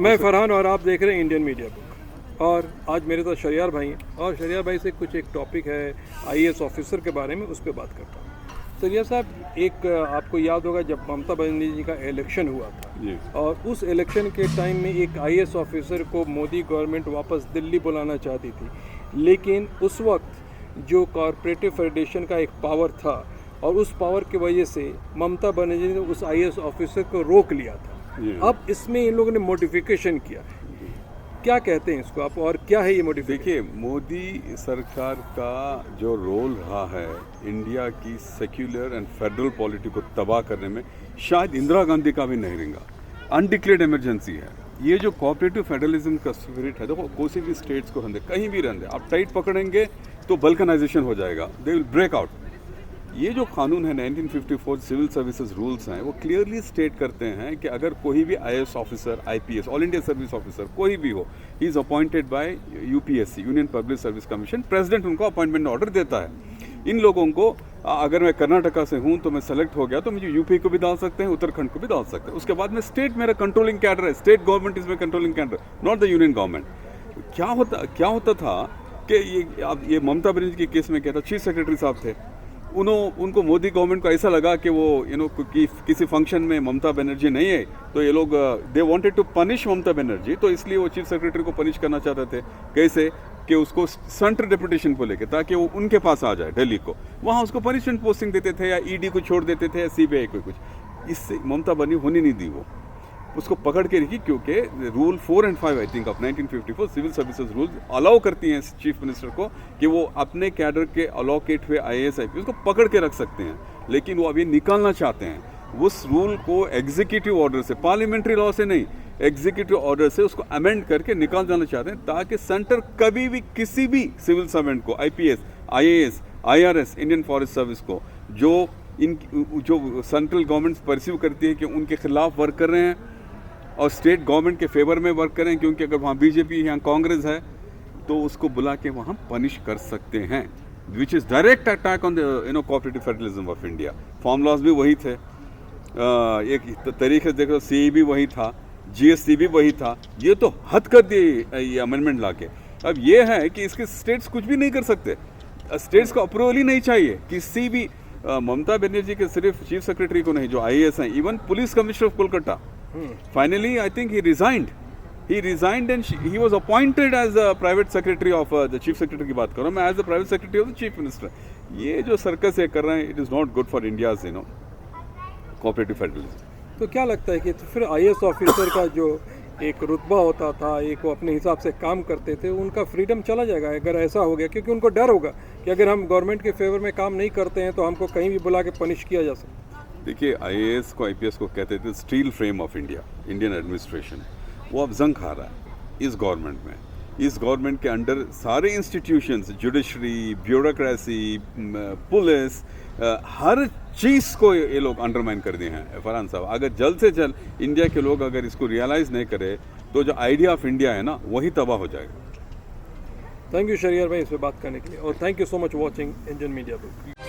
मैं फरहान और आप देख रहे हैं इंडियन मीडिया बुक। और आज मेरे साथ शरियार भाई हैं और शरियार भाई से कुछ एक टॉपिक है आईएएस ऑफिसर के बारे में, उस पर बात करता हूँ। शरियार साहब, एक आपको याद होगा जब ममता बनर्जी जी का इलेक्शन हुआ था और उस इलेक्शन के टाइम में एक आईएएस ऑफिसर को मोदी गवर्नमेंट वापस दिल्ली बुलाना चाहती थी, लेकिन उस वक्त जो कॉरपोरेटिव फेडरेशन का एक पावर था और उस पावर की वजह से ममता बनर्जी ने उस आईएएस ऑफिसर को रोक लिया था। अब इसमें इन लोगों ने मॉडिफिकेशन किया, क्या कहते हैं इसको आप, और क्या है ये मॉडिफिकेशन? देखिए, मोदी सरकार का जो रोल रहा है इंडिया की सेक्युलर एंड फेडरल पॉलिटी को तबाह करने में, शायद इंदिरा गांधी का भी नहीं रहेगा। अनडिक्लेयर्ड इमरजेंसी है ये, जो कोऑपरेटिव फेडरलिज्म का स्पिरिट है। देखो, कोई भी स्टेट्स को रहने, कहीं भी रहने, आप टाइट पकड़ेंगे तो बल्कनाइजेशन हो जाएगा, दे विल ब्रेक आउट। ये जो कानून है 1954 सिविल सर्विसेज रूल्स हैं, वो क्लियरली स्टेट करते हैं कि अगर कोई भी IAS officer, IPS, all India service officer, कोई भी हो, he is appointed by UPSC, union public service commission. President उनको अपॉइंटमेंट ऑर्डर देता है। इन लोगों को, अगर मैं कर्नाटका से हूँ तो मैं सेलेक्ट हो गया तो मुझे यूपी को भी डाल सकते हैं, उत्तराखंड को भी डाल सकते हैं। उसके बाद में स्टेट मेरा कंट्रोलिंग कैडर है, state government is my controlling cadre, not the union government. क्या होता था कि ये ममता बनर्जी के केस में क्या था, चीफ सेक्रेटरी साहब थे, उनको मोदी गवर्नमेंट को ऐसा लगा कि वो किसी फंक्शन में ममता बनर्जी नहीं है, तो ये लोग they wanted to punish Mamata Banerjee, तो इसलिए वो चीफ सेक्रेटरी को पनिश करना चाहते थे। कैसे कि उसको सेंट्रल डेपुटेशन को लेके, ताकि वो उनके पास आ जाए दिल्ली को, वहाँ उसको पनिशमेंट पोस्टिंग देते थे, या ईडी को छोड़ देते थे, या सीबीआई को कुछ। इससे ममता बनर्जी होने नहीं दी, वो उसको पकड़ के रखी, क्योंकि rule 4 and 5 I think of 1954 civil services rules allow करती हैं चीफ मिनिस्टर को कि वो अपने कैडर के अलोकेट हुए आईएएस आईपीएस को पकड़ के रख सकते हैं। लेकिन वो अभी निकालना चाहते हैं उस रूल को एग्जीक्यूटिव ऑर्डर से, पार्लियामेंट्री लॉ से नहीं, एग्जीक्यूटिव ऑर्डर से उसको अमेंड करके निकाल जाना चाहते हैं, ताकि सेंटर कभी भी किसी भी सिविल सर्वेंट को, IPS, IAS, IRS, Indian forest service को, जो सेंट्रल गवर्नमेंट परसीव करती है कि उनके खिलाफ वर्क कर रहे हैं और स्टेट गवर्नमेंट के फेवर में वर्क करें, क्योंकि अगर वहाँ बीजेपी या कांग्रेस है तो उसको बुला के वहाँ पनिश कर सकते हैं, which is direct attack on the cooperative federalism of India. Formulas भी वही थे, एक तरीके से देखो, सीई भी वही था, जीएसटी भी वही था। ये तो हद कर दिए ये अमेंडमेंट लाके। अब ये है कि इसके स्टेट्स कुछ भी नहीं कर सकते, स्टेट्स का अप्रूवल ही नहीं चाहिए किसी भी। ममता बनर्जी के सिर्फ चीफ सेक्रेटरी को नहीं, जो आईएएस हैं, even police commissioner of Kolkata, finally I think he resigned and he was appointed as a private secretary of the chief secretary की बात कर रहा हूँ मैं, as the private secretary of the chief minister। ये जो सर्कस ये कर रहे हैं, it is not good for India's cooperative federalism। तो क्या लगता है कि तो फिर आईएएस ऑफिसर का जो एक रुतबा होता था, एक वो अपने हिसाब से काम करते थे, उनका फ्रीडम चला जाएगा अगर ऐसा हो गया? क्योंकि उनको डर होगा कि अगर हम गवर्नमेंट के फेवर में काम नहीं करते हैं तो हमको कहीं भी बुला के पनिश किया जा सकता है। देखिए, आईएएस को, आईपीएस को कहते थे steel frame of India, Indian administration. वो अब जंग खा रहा है इस गवर्नमेंट में। इस गवर्नमेंट के अंडर सारे इंस्टीट्यूशंस, जुडिशरी, ब्यूरोक्रेसी, पुलिस, हर चीज़ को ये लोग अंडरमाइन कर दिए हैं। फरहान साहब, अगर जल्द से जल्द इंडिया के लोग अगर इसको रियलाइज़ नहीं करें तो जो आइडिया ऑफ इंडिया है ना, वही तबाह हो जाएगा। थैंक यू शरियार भाई इस पर बात करने के लिए, और thank you so much watching Indian media book.